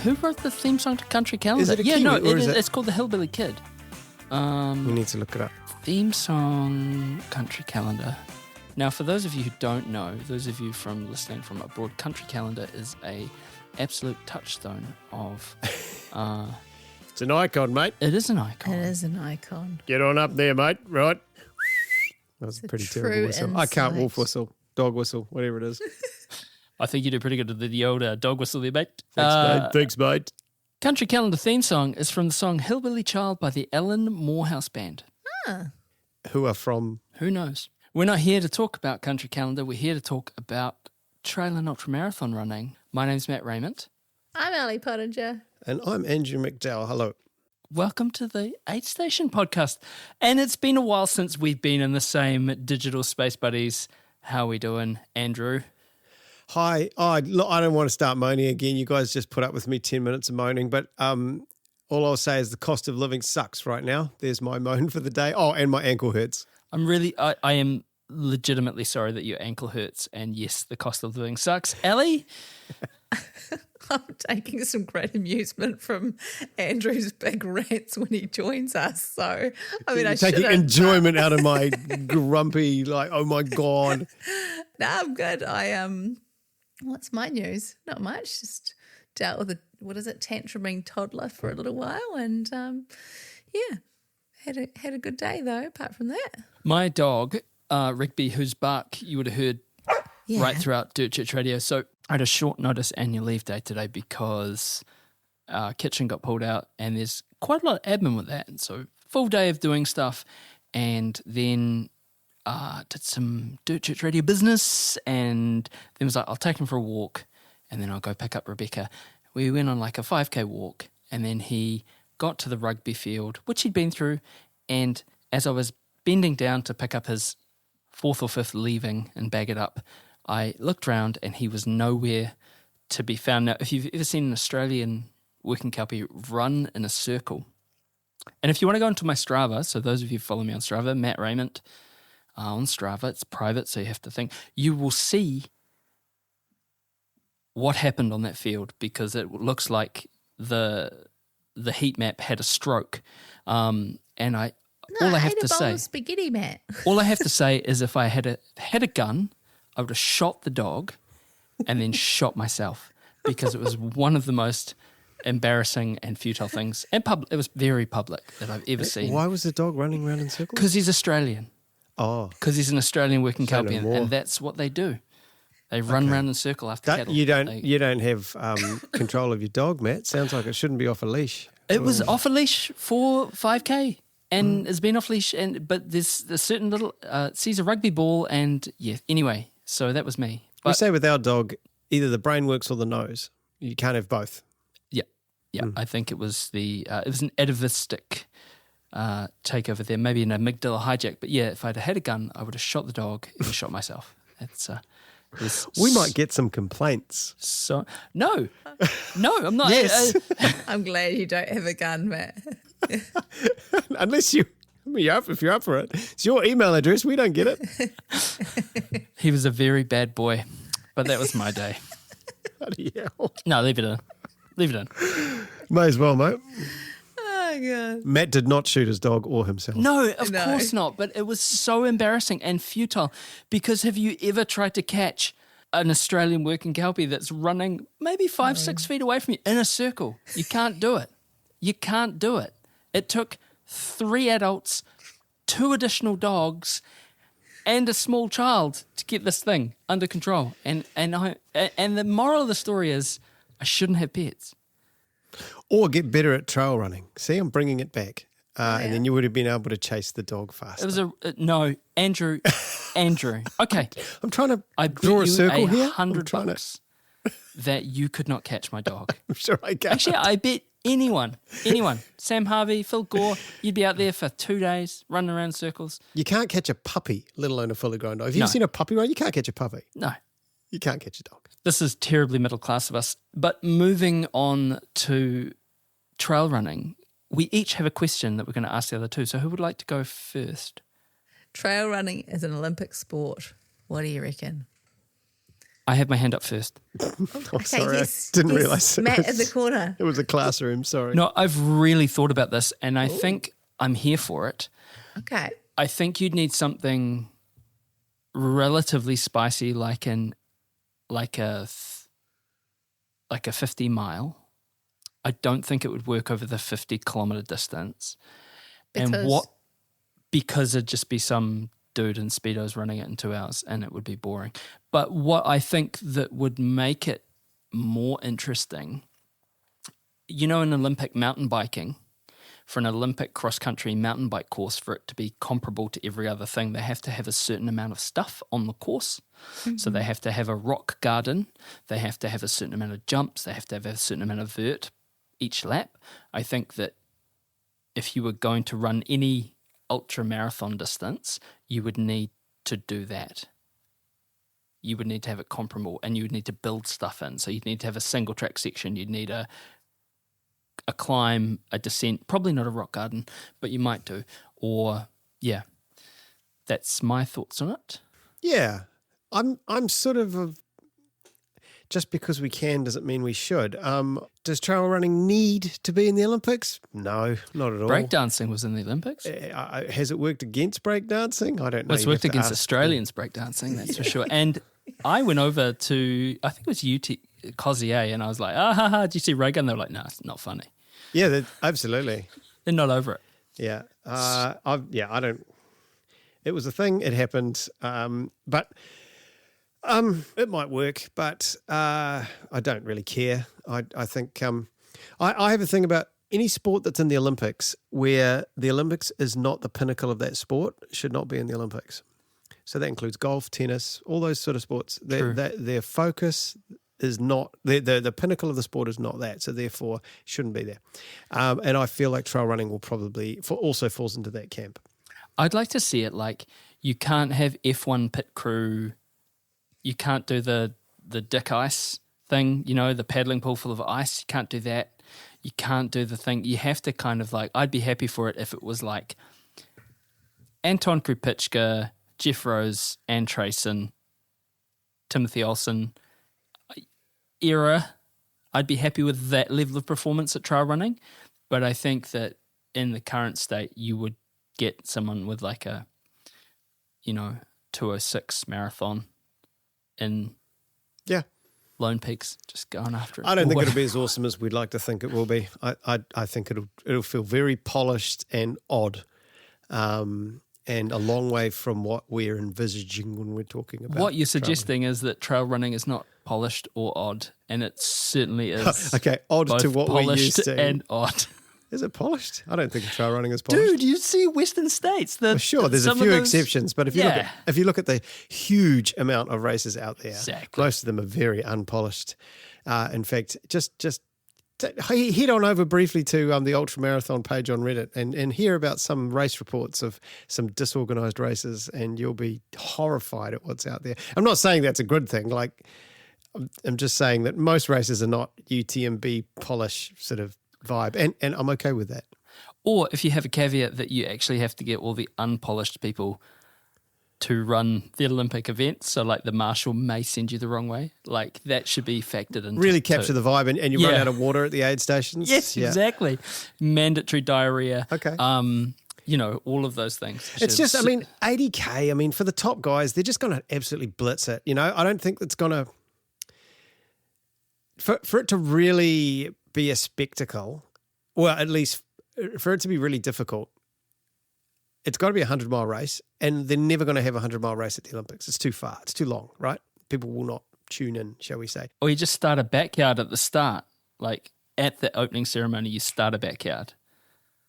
Who wrote the theme song to Country Calendar? Is it a Kiwi, it's called The Hillbilly Kid. We need to look it up. Theme song, Country Calendar. Now, for those of you who don't know, those of you from listening from abroad, Country Calendar is a absolute touchstone of... It's an icon, mate. It is an icon. It is an icon. Get on up there, mate. Right. That was It's a a pretty true terrible whistle. I can't insight. wolf whistle, dog whistle, whatever it is. I think you do pretty good at the old dog whistle there, mate. Thanks, mate. Country Calendar theme song is from the song Hillbilly Child by the Ellen Morehouse Band. Who are from... Who knows? We're not here to talk about Country Calendar. We're here to talk about trail and ultramarathon running. My name's Matt Raymond. I'm Ali Pottinger. And I'm Andrew McDowell. Hello. Welcome to the AidStation podcast. And it's been a while since we've been in the same digital space, buddies. How are we doing, Andrew? Hi. Look, I don't want to start moaning again. You guys just put up with me 10 minutes of moaning, but all I'll say is the cost of living sucks right now. There's my moan for the day. Oh, and my ankle hurts. I am legitimately sorry that your ankle hurts. And yes, the cost of living sucks. Ellie? I'm taking some great amusement from Andrew's big rants when he joins us. So, I mean, You're taking enjoyment out of my grumpy, like, oh my God. No, I'm good. What's my news? Not much. Just dealt with tantruming toddler for a little while, and had a good day though. Apart from that, My dog, Rigby, whose bark you would have heard right throughout Dirt Church Radio. So I had a short notice annual leave day today because our kitchen got pulled out and there's quite a lot of admin with that. And so full day of doing stuff and then did some Dirt Church Radio business and then was like, I'll take him for a walk and then I'll go pick up Rebecca. We went on like a 5K walk and then he got to the rugby field, which he'd been through, and as I was bending down to pick up his fourth or fifth leaving and bag it up, I looked round and he was nowhere to be found. Now, if you've ever seen an Australian Working Kelpie run in a circle, and if you want to go into my Strava, so those of you who follow me on Strava, Matt Raymond on Strava, it's private, so you have to think, you will see what happened on that field because it looks like the heat map had a stroke. All I have to say, spaghetti, Matt. all I have to say is if I had a gun, I would have shot the dog and then shot myself because it was one of the most embarrassing and futile things. And it was very public that I've ever seen. Why was the dog running around in circles? Because he's Australian. Oh. Because he's an Australian Working Say no Kelpie, more. and that's what they do. They run around in a circle after cattle. You don't have control of your dog, Matt. Sounds like it shouldn't be off a leash. It was off a leash for 5K. And it's been off leash, but there's a certain little sees a rugby ball, and anyway, so that was me. We say with our dog, either the brain works or the nose. You can't have both. Yeah. I think it was it was an atavistic takeover there, maybe an amygdala hijack. But yeah, if I'd had a gun, I would have shot the dog and shot myself. We might get some complaints. So no, I'm not. Yes. I'm glad you don't have a gun, Matt. Unless if you're up for it. It's your email address. We don't get it. He was a very bad boy, but that was my day. Bloody hell. No, leave it in. May as well, mate. Oh, God. Matt did not shoot his dog or himself. No, of course not. But it was so embarrassing and futile because have you ever tried to catch an Australian Working Kelpie that's running maybe 5-6 feet away from you in a circle? You can't do it. It took 3 adults, 2 additional dogs, and a small child to get this thing under control. And the moral of the story is I shouldn't have pets. Or get better at trail running. See, I'm bringing it back. And then you would have been able to chase the dog faster. It was no, Andrew. Okay. I'm trying to I draw a circle here. $100 that you could not catch my dog. I'm sure I can. Actually, I bet anyone, Sam Harvey, Phil Gore, you'd be out there for 2 days running around circles. You can't catch a puppy, let alone a fully grown dog. Have you seen a puppy run? You can't catch a puppy. No. You can't catch a dog. This is terribly middle class of us. But moving on to trail running, we each have a question that we're going to ask the other two. So who would like to go first? Trail running is an Olympic sport. What do you reckon? I have my hand up first. Oh, sorry, I didn't realise. Matt in the corner. It was a classroom, sorry. No, I've really thought about this, and I think I'm here for it. Okay. I think you'd need something relatively spicy, like a 50 mile. I don't think it would work over the 50-kilometer distance. Because it'd just be some dude in Speedos running it in 2 hours, and it would be boring. But what I think that would make it more interesting, in Olympic mountain biking, for an Olympic cross-country mountain bike course, for it to be comparable to every other thing, they have to have a certain amount of stuff on the course. Mm-hmm. So they have to have a rock garden. They have to have a certain amount of jumps. They have to have a certain amount of vert each lap. I think that if you were going to run any ultra marathon distance, you would need to do that. You would need to have it comparable, and you would need to build stuff in. So you'd need to have a single track section. You'd need a climb, a descent, probably not a rock garden, but you might do. Or, yeah, that's my thoughts on it. Yeah, I'm sort of just because we can doesn't mean we should. Does trail running need to be in the Olympics? No, not at all. Breakdancing was in the Olympics. Has it worked against breakdancing? I don't know. Well, it's worked against Australians breakdancing, that's for sure. And I went over to, I think it was Cosier, and I was like, did you see Reagan? They were like, no, it's not funny. Yeah, absolutely. They're not over it. Yeah. I don't. It was a thing. It happened. But it might work, but I don't really care. I think I have a thing about any sport that's in the Olympics where the Olympics is not the pinnacle of that sport should not be in the Olympics. So that includes golf, tennis, all those sort of sports. Their focus is not the pinnacle of the sport is not that, so therefore shouldn't be there. And I feel like trail running will probably also falls into that camp. I'd like to see it like you can't have F1 pit crew. You can't do the dick ice thing, the paddling pool full of ice. You can't do that. You can't do the thing. You have to kind of like, I'd be happy for it if it was like Anton Krupicka, Jeff Rose, Ann Trayson, Timothy Olsen era. I'd be happy with that level of performance at trail running. But I think that in the current state, you would get someone with like a, 2:06 marathon in Lone Peaks, just going after it. I don't think it'll be as awesome as we'd like to think it will be. I think it'll feel very polished and odd, and a long way from what we're envisaging when we're talking about. What you're suggesting is that trail running is not polished or odd, and it certainly is. Okay, odd both to what we're used to, and odd. Is it polished? I don't think trail running is polished. Dude, you see Western States. Sure, there's a few exceptions, but if you look at the huge amount of races out there, exactly. Most of them are very unpolished. In fact, just head on over briefly to the ultramarathon page on Reddit and hear about some race reports of some disorganized races, and you'll be horrified at what's out there. I'm not saying that's a good thing. Like, I'm just saying that most races are not UTMB polish sort of vibe, and I'm okay with that. Or if you have a caveat that you actually have to get all the unpolished people to run the Olympic event, so like the marshal may send you the wrong way, like that should be factored in. Really capture the vibe, and you run out of water at the aid stations. Yes, exactly. Mandatory diarrhea. Okay. All of those things. It's just, 80K, for the top guys, they're just going to absolutely blitz it. I don't think it's going to, for it to really be a spectacle, well, at least for it to be really difficult, it's got to be a 100-mile race, and they're never going to have a 100-mile race at the Olympics. It's too far. It's too long, right? People will not tune in, shall we say. Or you just start a backyard at the start. Like at the opening ceremony, you start a backyard.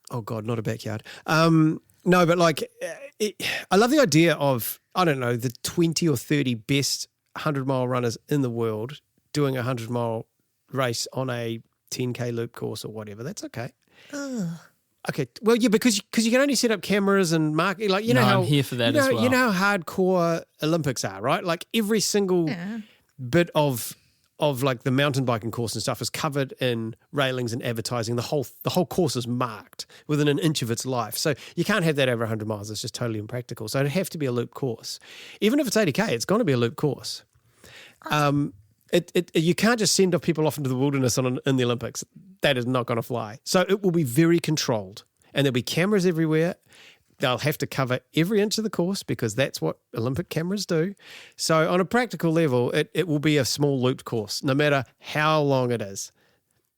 Oh, God, not a backyard. No, but I love the idea of, I don't know, the 20 or 30 best 100-mile runners in the world doing a 100-mile race on a 10K loop course or whatever. That's okay. Ugh. Okay. Well, yeah, because you can only set up cameras and mark. Like, how I'm here for that as well. You know how hardcore Olympics are, right? Like every single bit of like the mountain biking course and stuff is covered in railings and advertising. The whole course is marked within an inch of its life. So you can't have that over 100 miles. It's just totally impractical. So it'd have to be a loop course. Even if it's 80K, it's going to be a loop course. You can't just send off people off into the wilderness in the Olympics. That is not going to fly. So it will be very controlled, and there'll be cameras everywhere. They'll have to cover every inch of the course because that's what Olympic cameras do. So on a practical level, it will be a small looped course, no matter how long it is.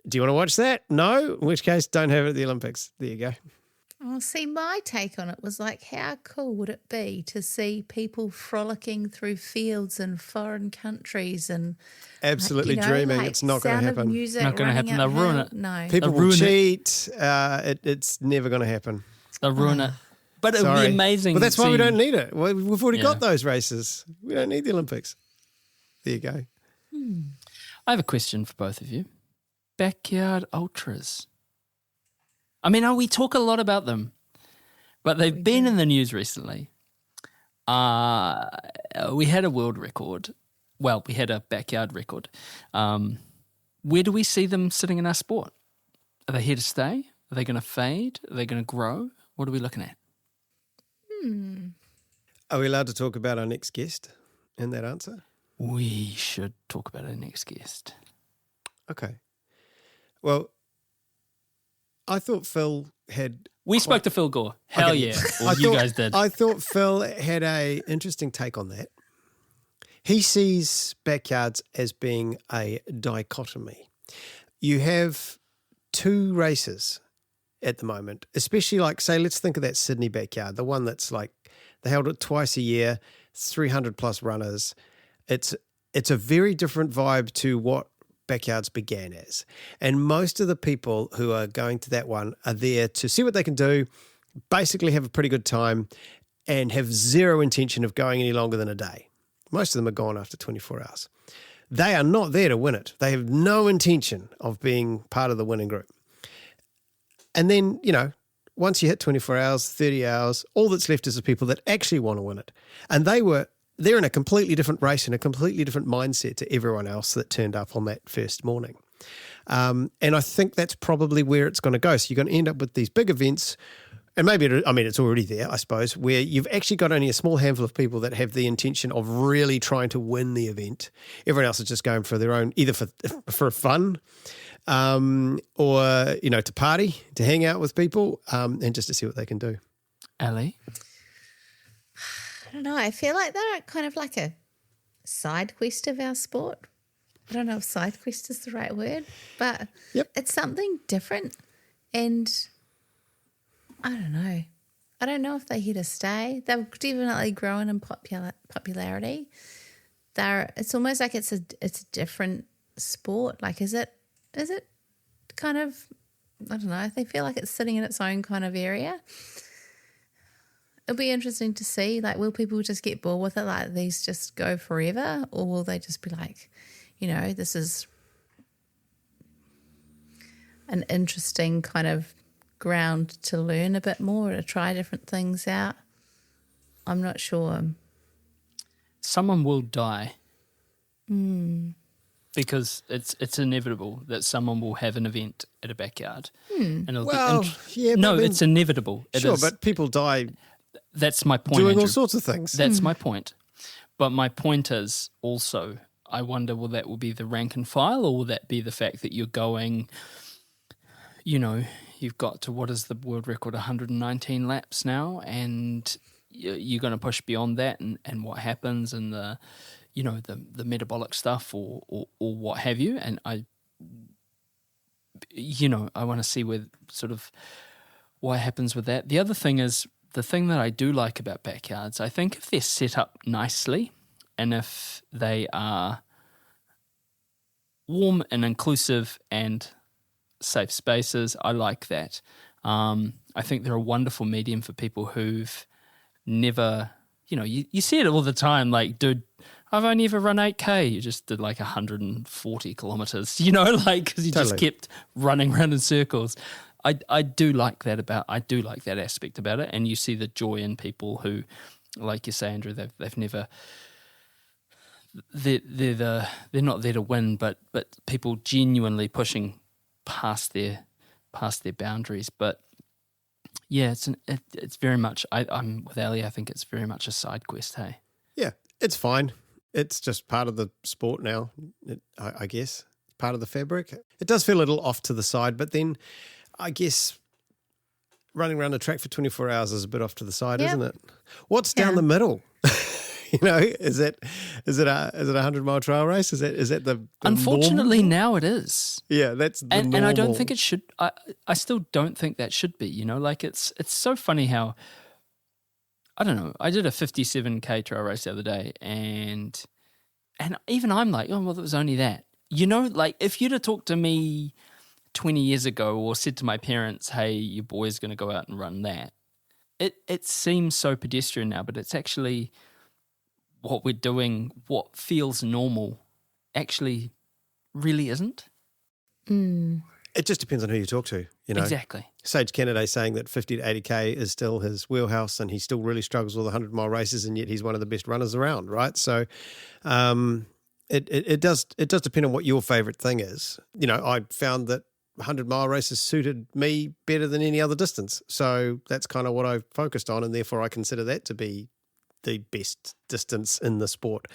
Do you want to watch that? No? In which case, don't have it at the Olympics. There you go. Oh, see, my take on it was like, how cool would it be to see people frolicking through fields in foreign countries and absolutely dreaming. It's not going to happen. Not going to happen. They'll ruin it. No. People will cheat. It's never going to happen. They'll ruin it. But it would be amazing. But that's why we don't need it. We've already got those races. We don't need the Olympics. There you go. I have a question for both of you. Backyard ultras. I mean, we talk a lot about them, but they've been in the news recently. We had a world record. Well, we had a backyard record. Where do we see them sitting in our sport? Are they here to stay? Are they going to fade? Are they going to grow? What are we looking at? Are we allowed to talk about our next guest in that answer? We should talk about our next guest. Okay. Well, I thought Phil had... We spoke to Phil Gore. Hell yeah. Well, you guys did. I thought Phil had an interesting take on that. He sees backyards as being a dichotomy. You have two races at the moment, especially like, say, let's think of that Sydney backyard, the one that's like, they held it twice a year, 300 plus runners. It's a very different vibe to what backyards began as. And most of the people who are going to that one are there to see what they can do, basically have a pretty good time, and have zero intention of going any longer than a day. Most of them are gone after 24 hours. They are not there to win it. They have no intention of being part of the winning group. And then, once you hit 24 hours, 30 hours, all that's left is the people that actually want to win it. And they're in a completely different race and a completely different mindset to everyone else that turned up on that first morning. And I think that's probably where it's going to go. So you're going to end up with these big events, and maybe, it's already there, I suppose, where you've actually got only a small handful of people that have the intention of really trying to win the event. Everyone else is just going for their own, either for fun, or, to party, to hang out with people, and just to see what they can do. Ali? I don't know. I feel like they're kind of like a side quest of our sport. I don't know if side quest is the right word, but It's something different. And I don't know. I don't know if they're here to stay. They're definitely growing in popularity. It's almost like it's a different sport. Like, is it kind of, I don't know. They feel like it's sitting in its own kind of area. It'll be interesting to see, like, will people just get bored with it, like these just go forever, or will they just be like, this is an interesting kind of ground to learn a bit more, to try different things out? I'm not sure. Someone will die. Because it's inevitable that someone will have an event at a backyard. And it'll it's inevitable. But people die. That's my point, doing Andrew. all sorts of things. That's my point. But my point is also, I wonder, will be the rank and file, or will that be the fact that you're going, you've got to, what is the world record, 119 laps now, and you're going to push beyond that, and what happens, and the metabolic stuff or what have you. And I want to see where sort of what happens with that. The other thing is, the thing that I do like about backyards, I think if they're set up nicely and if they are warm and inclusive and safe spaces, I like that. I think they're a wonderful medium for people who've never, you see it all the time, like, dude, I've only ever run 8K. You just did like 140 kilometers, because you just kept running around in circles. I do like that aspect about it, and you see the joy in people who, like you say, Andrew, they've never, they're not there to win, but people genuinely pushing past their boundaries. But yeah, it's very much. I'm with Ali. I think it's very much a side quest. Hey. Yeah, it's fine. it's just part of the sport now, I guess. Part of the fabric. It does feel a little off to the side, but then I guess running around the track for 24 hours is a bit off to the side, isn't it? What's down the middle? Is it a 100-mile trail race? Is that the Unfortunately, normal? now it is. Yeah, that's the and normal. I don't think it should. I still don't think that should be. Like it's so funny how, I don't know. I did a 57K trail race the other day, and even I'm like, oh well, it was only that. Like if you'd have talked to me 20 years ago or said to my parents, hey, your boy's going to go out and run that, it seems so pedestrian now, but it's actually what we're doing, what feels normal, actually really isn't. It just depends on who you talk to, Exactly. Sage Kennedy saying that 50 to 80K is still his wheelhouse and he still really struggles with 100-mile races, and yet he's one of the best runners around, right? So it does depend on what your favourite thing is. I found that 100-mile races suited me better than any other distance. So that's kind of what I focused on, and therefore I consider that to be the best distance in the sport.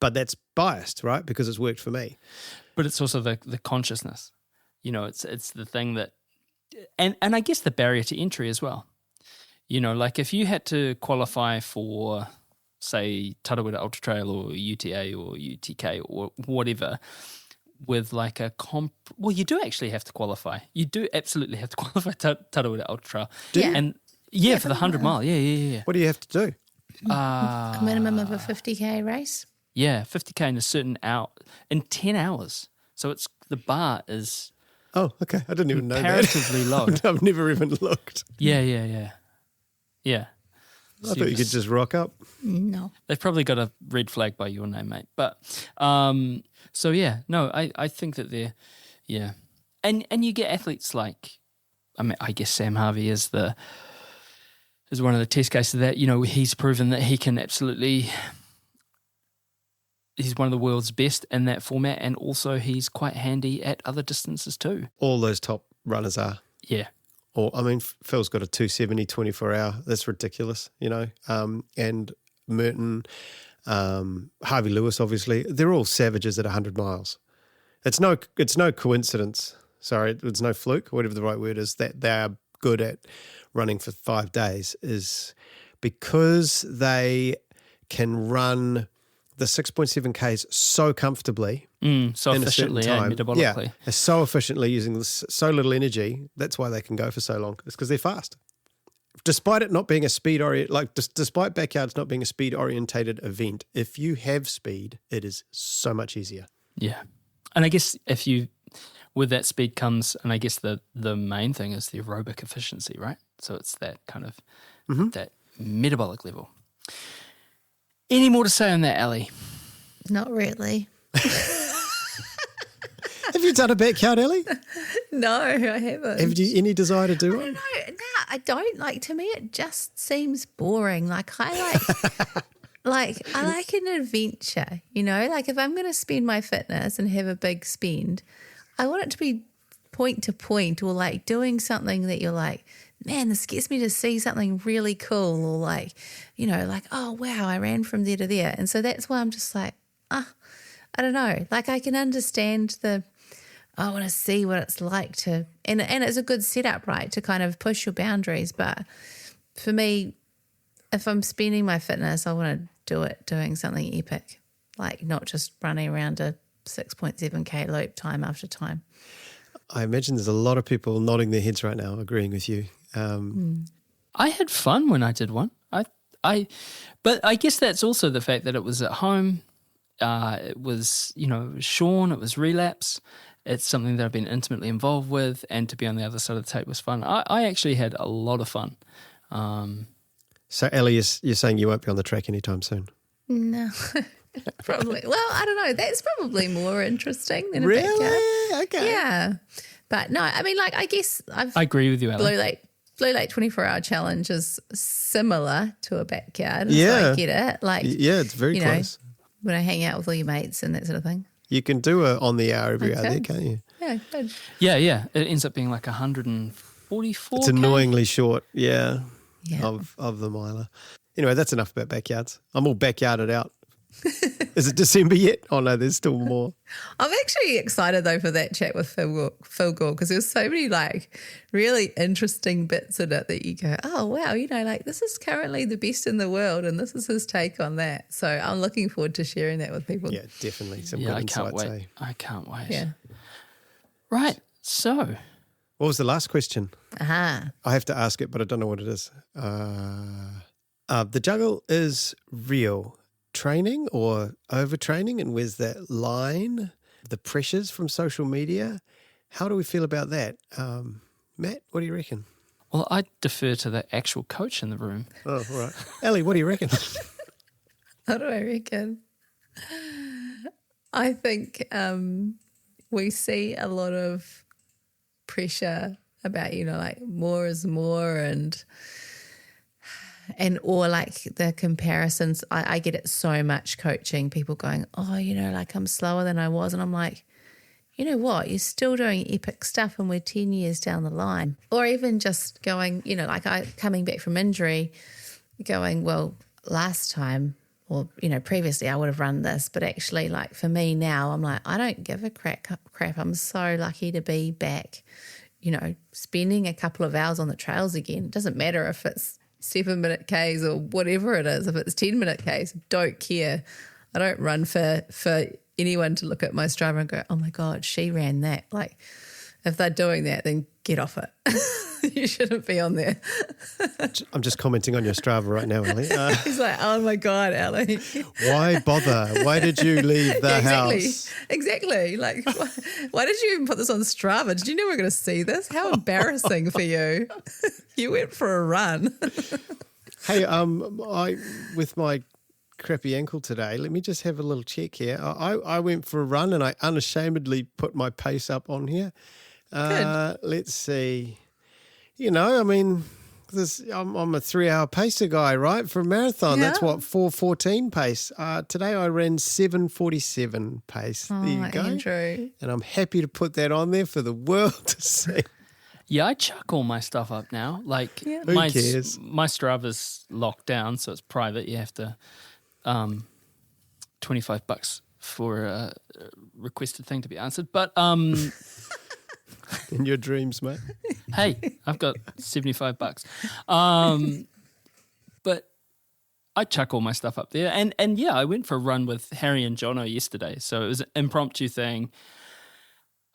But that's biased, right? Because it's worked for me. But it's also the consciousness. It's the thing that, and I guess the barrier to entry as well. Like if you had to qualify for, say, Tarawera Ultra Trail or UTA or UTK or whatever, with like well, you do actually have to qualify. You do absolutely have to qualify Tarawera Ultra Trail. And for the 100-mile. Yeah. What do you have to do? Minimum of a 50K race. Yeah, 50K in a certain hour, in 10 hours. So the bar is... Oh, okay. I didn't even know that. Comparatively low. I've never even looked. Yeah. I thought you could just rock up. No. They've probably got a red flag by your name, mate. But, I think that they're, And you get athletes like, I guess Sam Harvey is one of the test cases of that. He's proven that he can absolutely... He's one of the world's best in that format, and also he's quite handy at other distances too. All those top runners are. Yeah. Or Phil's got a 270 24-hour. That's ridiculous, and Merton, Harvey Lewis, obviously, they're all savages at 100 miles. It's no coincidence. Sorry, it's no fluke, whatever the right word is, that they are good at running for 5 days, is because they can run the 6.7Ks so comfortably, so efficiently and metabolically. Yeah, so efficiently using so little energy. That's why they can go for so long. It's because they're fast. Despite it not being a speed despite backyards not being a speed orientated event, if you have speed, it is so much easier. Yeah, and I guess with that speed comes, and I guess the main thing is the aerobic efficiency, right? So it's that kind of that metabolic level. Any more to say on that, Ali? Not really. Have you done a backyard, Ellie? No, I haven't. Have you any desire to do No, it? I don't. Like, to me, it just seems boring. Like, I like an adventure, Like, if I'm going to spend my fitness and have a big spend, I want it to be point to point, or like doing something that you're like, man, this gets me to see something really cool, or like, like, oh, wow, I ran from there to there. And so that's why I'm just like, I don't know. Like, I can understand I want to see what it's like to, and it's a good setup, right, to kind of push your boundaries. But for me, if I'm spending my fitness, I want to do it doing something epic, like not just running around a 6.7K loop time after time. I imagine there's a lot of people nodding their heads right now, agreeing with you. I had fun when I did one. But I guess that's also the fact that it was at home. It was, it was Sean, it was relapse. It's something that I've been intimately involved with, and to be on the other side of the tape was fun. I actually had a lot of fun. So, Ellie, you're saying you won't be on the track anytime soon? No, probably. Well, I don't know. That's probably more interesting than a really? backyard. Okay. Yeah. But no, I guess I agree with you, Ellie. Blue Lake 24-hour challenge is similar to a backyard. Yeah. So I get it. Like, it's very close. When I hang out with all your mates and that sort of thing. You can do it on the hour every hour there, can't you? Yeah, good. Yeah. It ends up being like 144. It's annoyingly short, of the miler. Anyway, that's enough about backyards. I'm all backyarded out Is it December yet? Oh no, there's still more. I'm actually excited though for that chat with Phil Gore, because there's so many like really interesting bits in it that you go, oh wow, like this is currently the best in the world, and this is his take on that. So I'm looking forward to sharing that with people. Yeah, definitely some good insights. I can't wait. Yeah. Right. So, what was the last question? Aha. I have to ask it, but I don't know what it is. The juggle is real. Training or overtraining, and where's that line? The pressures from social media. How do we feel about that? Matt, what do you reckon? Well, I defer to the actual coach in the room. Oh, right. Ellie, what do you reckon? What do I reckon? I think we see a lot of pressure about, like more is more or like the comparisons. I get it so much coaching, people going, oh, like I'm slower than I was. And I'm like, you know what? You're still doing epic stuff and we're 10 years down the line. Or even just going, like coming back from injury, going, well, last time or, previously I would have run this. But actually, like for me now, I'm like, I don't give a crap. I'm so lucky to be back, spending a couple of hours on the trails again. It doesn't matter if it's 7-minute Ks or whatever it is. If it's 10-minute Ks, don't care. I don't run for anyone to look at my Strava and go, oh my God, she ran that. Like, if they're doing that, then get off it. You shouldn't be on there. I'm just commenting on your Strava right now, Ellie. He's like, oh my God, Ellie. Why bother? Why did you leave the house? Exactly. Like, why did you even put this on Strava? Did you know we were going to see this? How embarrassing for you. You went for a run. Hey, with my crappy ankle today, let me just have a little check here. I went for a run and I unashamedly put my pace up on here. Good. Let's see. I'm a 3-hour pacer guy, right? For a marathon. Yeah. That's what, 4:14 pace. Today I ran 7:47 pace. There you go. Andrew. And I'm happy to put that on there for the world to see. Yeah, I chuck all my stuff up now. Like, Who my cares? My Strava's locked down, so it's private. You have to $25 for a requested thing to be answered. But In your dreams, mate. hey, I've got $75. But I chuck all my stuff up there. And yeah, I went for a run with Harry and Jono yesterday. So it was an impromptu thing.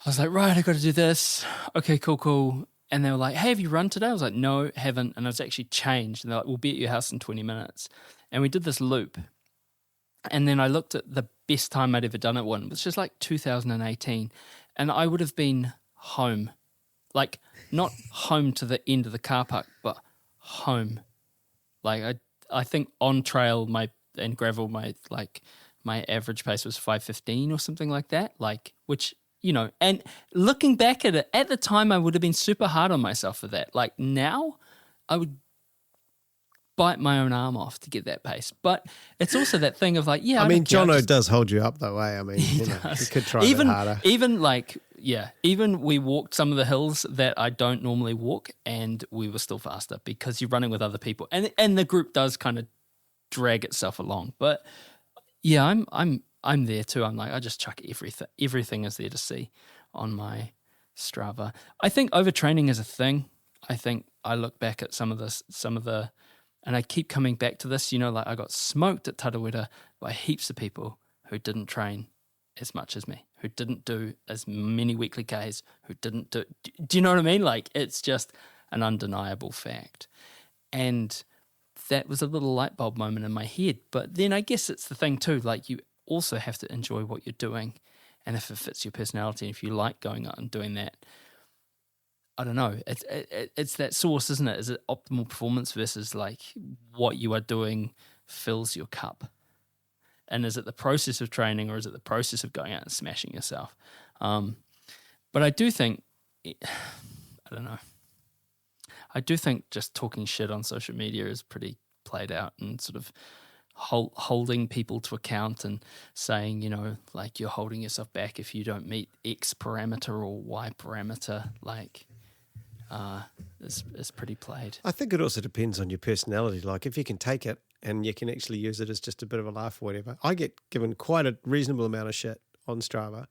I was like, right, I got to do this. Okay, cool. And they were like, hey, have you run today? I was like, no, haven't. And I was actually changed. And they're like, we'll be at your house in 20 minutes. And we did this loop. And then I looked at the best time I'd ever done it one, which is like 2018. And I would have been home. Like, not home to the end of the car park, but home. Like, I think on trail and gravel, my average pace was 5:15 or something like that. Like, which, and looking back at it, at the time I would have been super hard on myself for that. Like, now I would bite my own arm off to get that pace. But it's also that thing of like, yeah. I mean, Jono does hold you up that way. I mean, he could try a bit harder. Even we walked some of the hills that I don't normally walk, and we were still faster because you're running with other people, and the group does kind of drag itself along. But yeah, I'm there too. I'm like, I just chuck everything. Everything is there to see on my Strava. I think overtraining is a thing. I think I look back at some of the, and I keep coming back to this. Like I got smoked at Tarawera by heaps of people who didn't train as much as me, who didn't do as many weekly Ks, who didn't do. Do you know what I mean? Like, it's just an undeniable fact. And that was a little light bulb moment in my head. But then I guess it's the thing too, like you also have to enjoy what you're doing. And if it fits your personality, and if you like going out and doing that, I don't know. It's that source, isn't it? Is it optimal performance versus like what you are doing fills your cup? And is it the process of training, or is it the process of going out and smashing yourself? But I do think, I don't know. I do think just talking shit on social media is pretty played out, and sort of holding people to account and saying, like you're holding yourself back if you don't meet X parameter or Y parameter, like is pretty played. I think it also depends on your personality. Like if you can take it and you can actually use it as just a bit of a laugh or whatever. I get given quite a reasonable amount of shit on Strava,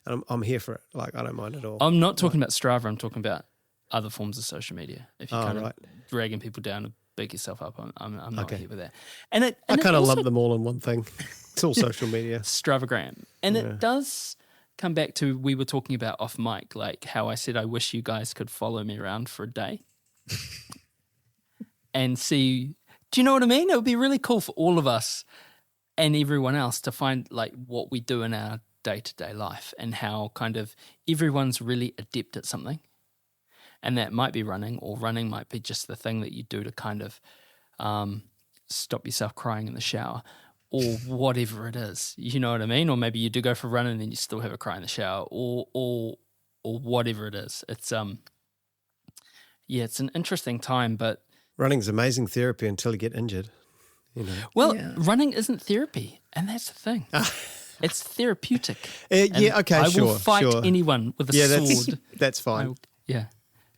and I'm here for it. Like, I don't mind at all. I'm not talking about Strava. I'm talking about other forms of social media. If you're kind of dragging people down to big yourself up, I'm not here with that. And I kind of lump them all in one thing. It's all social media. Stravagram. And it does come back to, we were talking about off mic, like how I said I wish you guys could follow me around for a day and see, do you know what I mean? It would be really cool for all of us and everyone else to find like what we do in our day-to-day life and how kind of everyone's really adept at something. And that might be running, or running might be just the thing that you do to kind of stop yourself crying in the shower, or whatever it is. You know what I mean? Or maybe you do go for a run and then you still have a cry in the shower, or whatever it is. It's it's an interesting time, but running's amazing therapy until you get injured. You know. Well, running isn't therapy, and that's the thing. It's therapeutic. I will fight anyone with a sword. That's fine.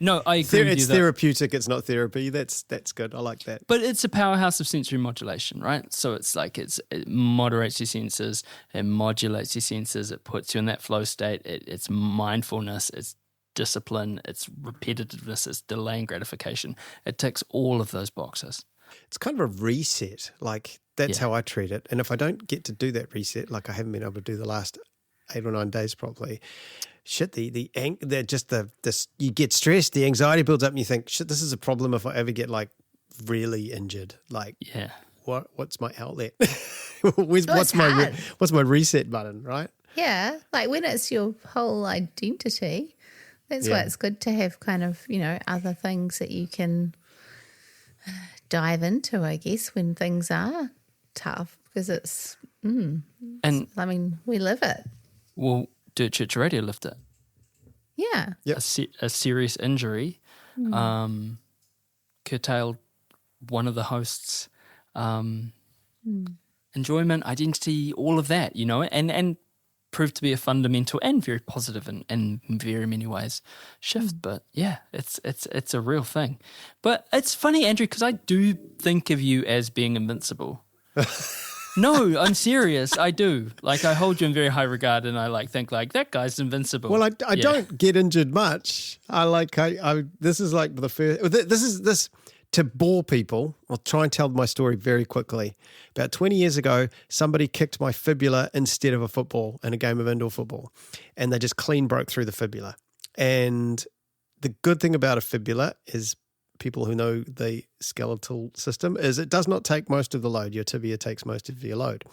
No, I agree with you. It's therapeutic, it's not therapy. That's good. I like that. But it's a powerhouse of sensory modulation, right? So it's like it moderates your senses, it modulates your senses, it puts you in that flow state. It's mindfulness, it's discipline, it's repetitiveness, it's delaying gratification. It ticks all of those boxes. It's kind of a reset. Like, that's how I treat it. And if I don't get to do that reset, like I haven't been able to do the last 8 or 9 days properly, shit, you get stressed, the anxiety builds up, and you think, shit, this is a problem if I ever get like really injured. Like, what's my outlet? What's my reset button, right? Yeah, like when it's your whole identity, that's why it's good to have kind of, other things that you can dive into, I guess, when things are tough, because we live it. Well, Dirt Church Radio lived it. Yeah. Yep. A serious injury curtailed one of the hosts' enjoyment, identity, all of that, and proved to be a fundamental and very positive in very many ways shift. But it's a real thing. But it's funny, Andrew, because I do think of you as being invincible. No, I'm serious. I do. Like, I hold you in very high regard, and I think that guy's invincible. Well, I don't get injured much. This is like the first. This to bore people. I'll try and tell my story very quickly. About 20 years ago, somebody kicked my fibula instead of a football in a game of indoor football, and they just clean broke through the fibula. And the good thing about a fibula is, people who know the skeletal system, is it does not take most of the load. Your tibia takes most of your load.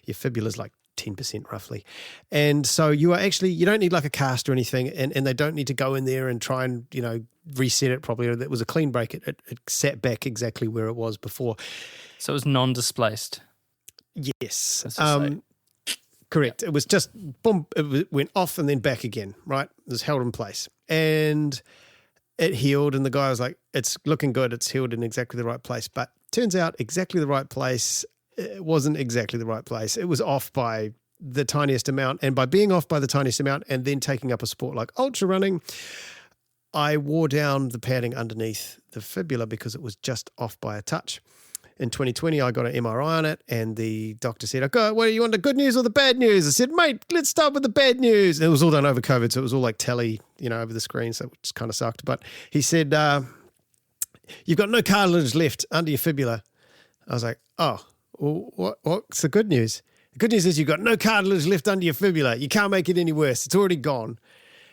Your fibula is like 10% roughly. And so you don't need like a cast or anything, and they don't need to go in there and try and, reset it properly. It was a clean break. It sat back exactly where it was before. So it was non-displaced? Yes. Correct. It was just, boom, it went off and then back again, right? It was held in place. And it healed, and the guy was like, it's looking good, it's healed in exactly the right place. But turns out exactly the right place, it wasn't exactly the right place. It was off by the tiniest amount. And by being off by the tiniest amount and then taking up a sport like ultra running, I wore down the padding underneath the fibula because it was just off by a touch. In 2020, I got an MRI on it, and the doctor said, okay, well, you want the good news or the bad news? I said, mate, let's start with the bad news. And it was all done over COVID, so it was all like tele, over the screen, so it just kind of sucked. But he said, you've got no cartilage left under your fibula. I was like, oh, well, what's the good news? The good news is you've got no cartilage left under your fibula. You can't make it any worse. It's already gone.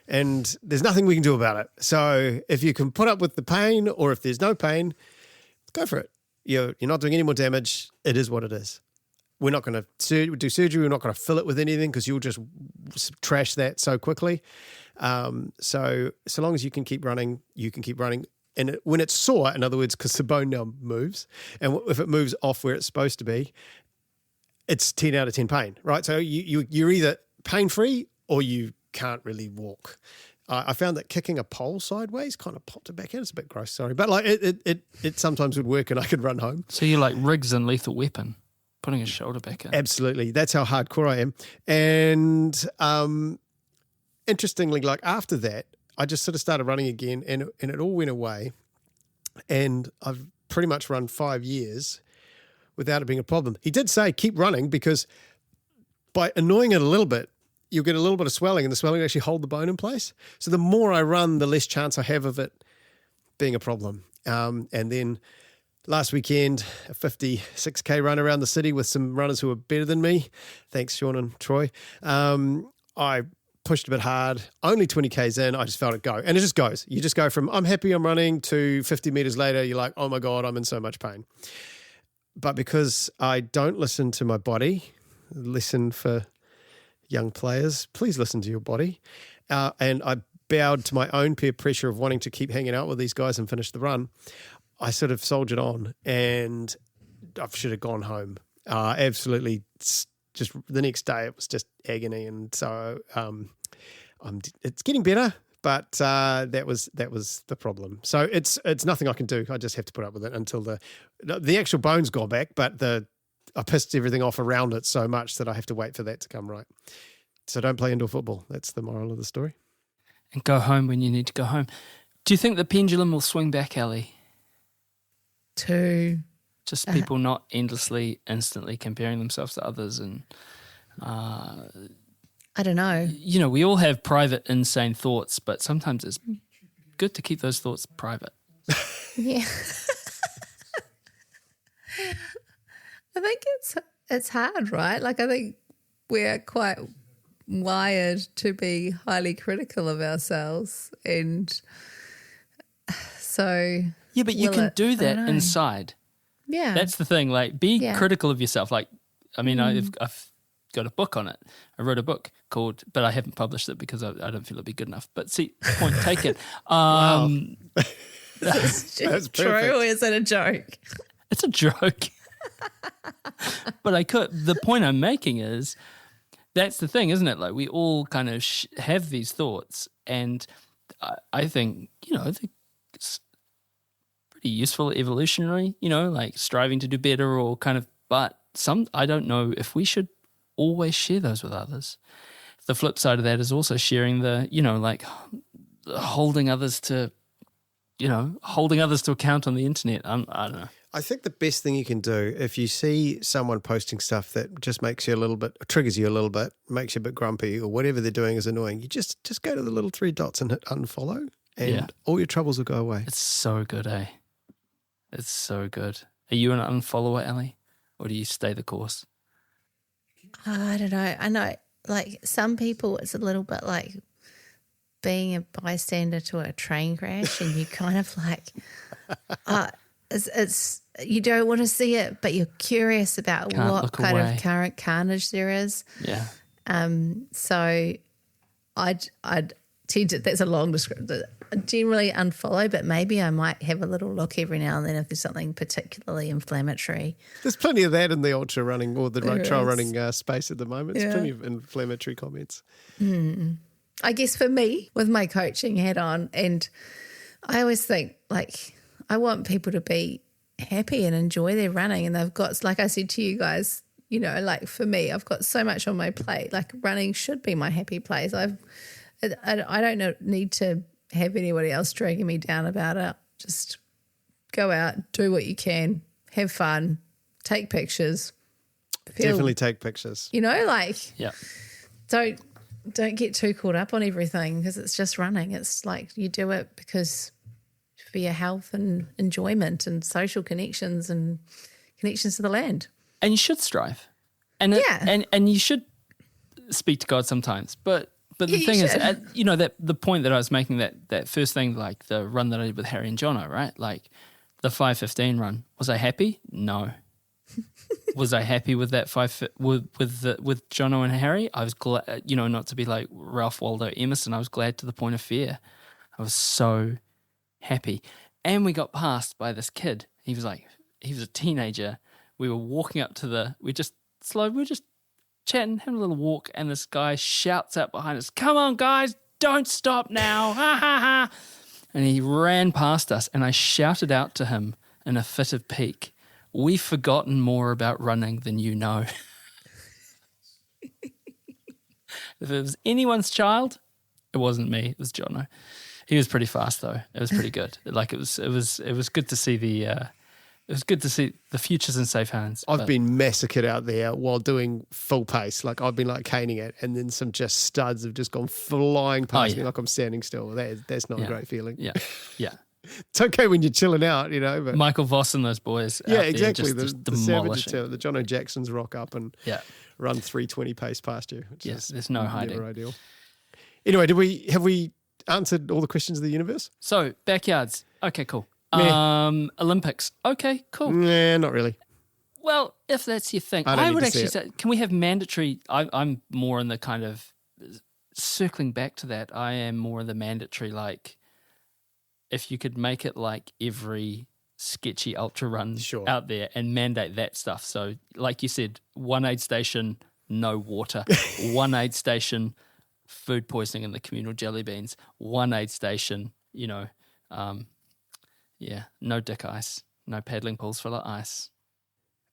And there's nothing we can do about it. So if you can put up with the pain, or if there's no pain, go for it. You're not doing any more damage. It is what it is. We're not going to do surgery. We're not going to fill it with anything, because you'll just trash that so quickly. So long as you can keep running, you can keep running. And when it's sore, in other words, because the bone now moves, and if it moves off where it's supposed to be, it's 10 out of 10 pain, right? So you're either pain-free or you can't really walk. I found that kicking a pole sideways kind of popped it back in. It's a bit gross, sorry. But like it sometimes would work, and I could run home. So you're like Riggs in Lethal Weapon, putting his shoulder back in. Absolutely. That's how hardcore I am. And interestingly, like after that, I just sort of started running again, and it all went away. And I've pretty much run 5 years without it being a problem. He did say keep running because by annoying it a little bit, you'll get a little bit of swelling, and the swelling will actually hold the bone in place. So the more I run, the less chance I have of it being a problem. And then last weekend, a 56K run around the city with some runners who were better than me. Thanks, Sean and Troy. I pushed a bit hard, only 20Ks in, I just felt it go. And it just goes. You just go from, I'm happy I'm running, to 50 meters later, you're like, oh my God, I'm in so much pain. But because I don't listen to my body, listen for young players, please listen to your body. And I bowed to my own peer pressure of wanting to keep hanging out with these guys and finish the run. I sort of soldiered on, and I should have gone home. Absolutely, just the next day it was just agony, and so it's getting better, but that was the problem. So it's nothing I can do. I just have to put up with it until the actual bones go back, but I pissed everything off around it so much that I have to wait for that to come right. So don't play indoor football. That's the moral of the story. And go home when you need to go home. Do you think the pendulum will swing back, Ali? Just people not endlessly, instantly comparing themselves to others, and I don't know. You know, we all have private, insane thoughts, but sometimes it's good to keep those thoughts private. Yeah. I think it's hard, right? Like, I think we're quite wired to be highly critical of ourselves, and so yeah, but you can do that inside. Yeah, that's the thing. Like, be critical of yourself. Like, I mean, I've got a book on it. I wrote a book called, but I haven't published it because I don't feel it'd be good enough. But see, point taken. Wow. That's true, or is it a joke? It's a joke. But the point I'm making is, that's the thing, isn't it? Like, we all kind of have these thoughts, and I think, it's pretty useful evolutionary, like striving to do better or kind of, but I don't know if we should always share those with others. The flip side of that is also sharing like holding others to account on the internet. I don't know. I think the best thing you can do, if you see someone posting stuff that just makes you a little bit, triggers you a little bit, makes you a bit grumpy, or whatever they're doing is annoying, you just go to the little 3 dots and hit unfollow, and all your troubles will go away. It's so good, eh? It's so good. Are you an unfollower, Ali? Or do you stay the course? I don't know. I know, like, some people, it's a little bit like being a bystander to a train crash, and you kind of like, it's you don't want to see it, but you're curious about what kind of current carnage there is. Yeah. So I'd tend to, that's a long description. Generally unfollow, but maybe I might have a little look every now and then if there's something particularly inflammatory. There's plenty of that in the ultra running or the trail running space at the moment. There's plenty of inflammatory comments. I guess for me, with my coaching hat on, and I always think, like, I want people to be happy and enjoy their running, and they've got, like I said to you guys, like, for me, I've got so much on my plate. Like, running should be my happy place. I don't need to have anybody else dragging me down about it. Just go out, do what you can, have fun, take pictures. Definitely take pictures. Don't get too caught up on everything, because it's just running. It's like you do it because for your health and enjoyment and social connections and connections to the land. And you should strive. And you should speak to God sometimes. But the thing is, that the point that I was making, that first thing, like the run that I did with Harry and Jono, right? Like the 5:15 run. Was I happy? No. Was I happy with that with Jono and Harry? I was glad, not to be like Ralph Waldo Emerson. I was glad to the point of fear. I was so happy. And we got passed by this kid. He was a teenager. We were walking up to we were just chatting, having a little walk, and this guy shouts out behind us, "Come on, guys, don't stop now." Ha ha ha. And he ran past us, and I shouted out to him in a fit of pique, "We've forgotten more about running than you know." If it was anyone's child, it wasn't me, it was Jono. He was pretty fast though. It was pretty good. Like, it was good to see It was good to see the future's in safe hands. I've been massacred out there while doing full pace. Like I've been like caning it, and then some just studs have just gone flying past me like I'm standing still. That's not a great feeling. Yeah, yeah. It's okay when you're chilling out, you know. But Michael Voss and those boys. Yeah, out exactly. There just The savages, demolishing. the John O'Jacksons rock up and run 320 pace past you. Which is there's no hiding. Never ideal. Anyway, have we answered all the questions of the universe? So backyards. Okay, cool. Olympics. Okay, cool. Nah, not really. Well, if that's your thing, I would actually say, can we have mandatory? I'm more in the kind of circling back to that. I am more in the mandatory, like if you could make it like every sketchy ultra run out there and mandate that stuff. So, like you said, one aid station, no water. One aid station, food poisoning in the communal jelly beans. One aid station, no dick ice, no paddling pools full of ice.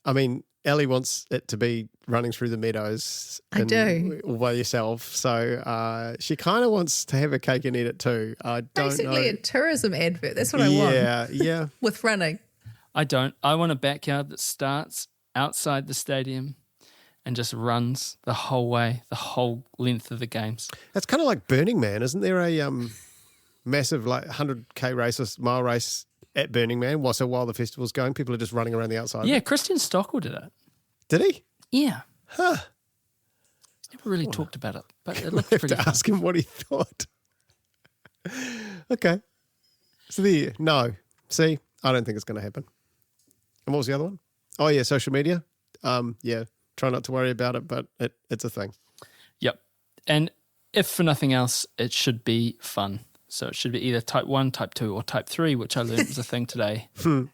I mean, Ellie wants it to be running through the meadows all by yourself. So she kind of wants to have a cake and eat it too. I don't Basically know. a tourism advert. That's what I want. Yeah. With running. I don't. I want a backyard that starts outside the stadium and just runs the whole way, the whole length of the games. That's kind of like Burning Man. Isn't there a massive like 100K race or mile race at Burning Man while the festival's going? People are just running around the outside. Yeah, Christian Stockwell did it. Did he? Yeah. Huh. Never really talked about it, but it looked Have pretty to fun. ask him what he thought. Okay. So no. See, I don't think it's going to happen. And what was the other one? Oh, yeah, social media. Try not to worry about it, but it's a thing. Yep. And if for nothing else, it should be fun. So it should be either type 1, type 2, or type 3, which I learned was a thing today. Fun.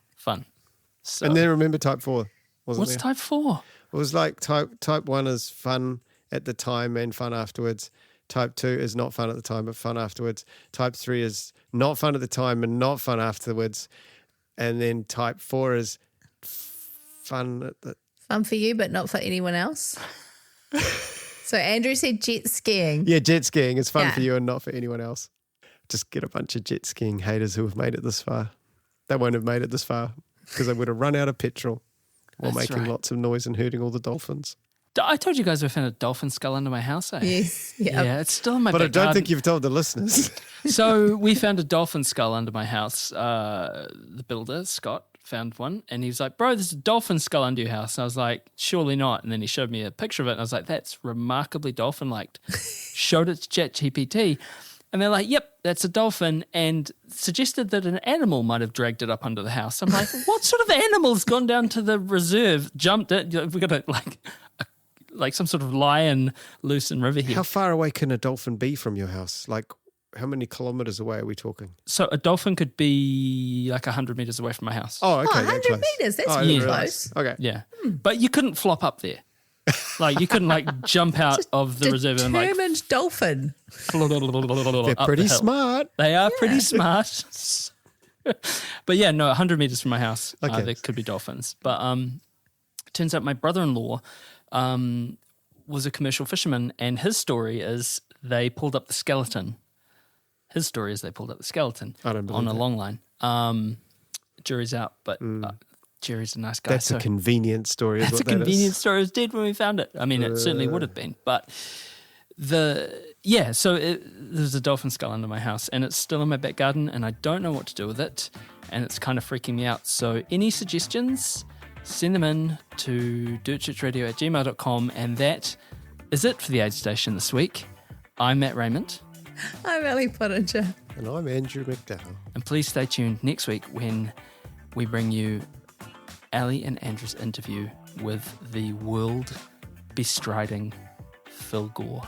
So, And then remember type 4, wasn't what's there? type 4? It was like type 1 is fun at the time and fun afterwards. Type 2 is not fun at the time but fun afterwards. Type 3 is not fun at the time and not fun afterwards. And then type 4 is fun at the... Fun for you, but not for anyone else. So Andrew said jet skiing. Yeah, jet skiing is fun for you and not for anyone else. Just get a bunch of jet skiing haters who have made it this far. They won't have made it this far because they would have run out of petrol while making lots of noise and hurting all the dolphins. I told you guys I found a dolphin skull under my house, eh? Yes. Yeah, it's still in my But back I don't garden. think you've told the listeners. So we found a dolphin skull under my house. The builder, Scott, found one and he was like, bro, there's a dolphin skull under your house. And I was like, surely not. And then he showed me a picture of it and I was like, that's remarkably dolphin-like. Showed it to ChatGPT and they're like, yep, that's a dolphin, and suggested that an animal might have dragged it up under the house. I'm like, what sort of animal's gone down to the reserve, jumped it? We've got like some sort of lion loose in river here. How far away can a dolphin be from your house? Like, how many kilometres away are we talking? So a dolphin could be like 100 metres away from my house. Oh, okay. 100 metres. That's I really didn't close. realise. Okay. Yeah. But you couldn't flop up there. Like you couldn't like jump out of the reserve and like Determined dolphin. They're pretty smart. They are pretty smart. But yeah, no, 100 metres from my house, Okay. there could be dolphins. But turns out my brother-in-law was a commercial fisherman, and his story is they pulled up the skeleton. His story is they pulled up the skeleton I don't believe on a that. long line. Jury's out, but Jerry's a nice guy. That's a convenient story. That's a convenient story. It was dead when we found it. I mean, it certainly would have been. But there's a dolphin skull under my house and it's still in my back garden and I don't know what to do with it and it's kind of freaking me out. So any suggestions, send them in to dirtchurchradio@gmail.com, and that is it for the Aid Station this week. I'm Matt Raymond. I'm Ellie Pottinger. And I'm Andrew McDowell. And please stay tuned next week when we bring you Ali and Andrew's interview with the world bestriding Phil Gore.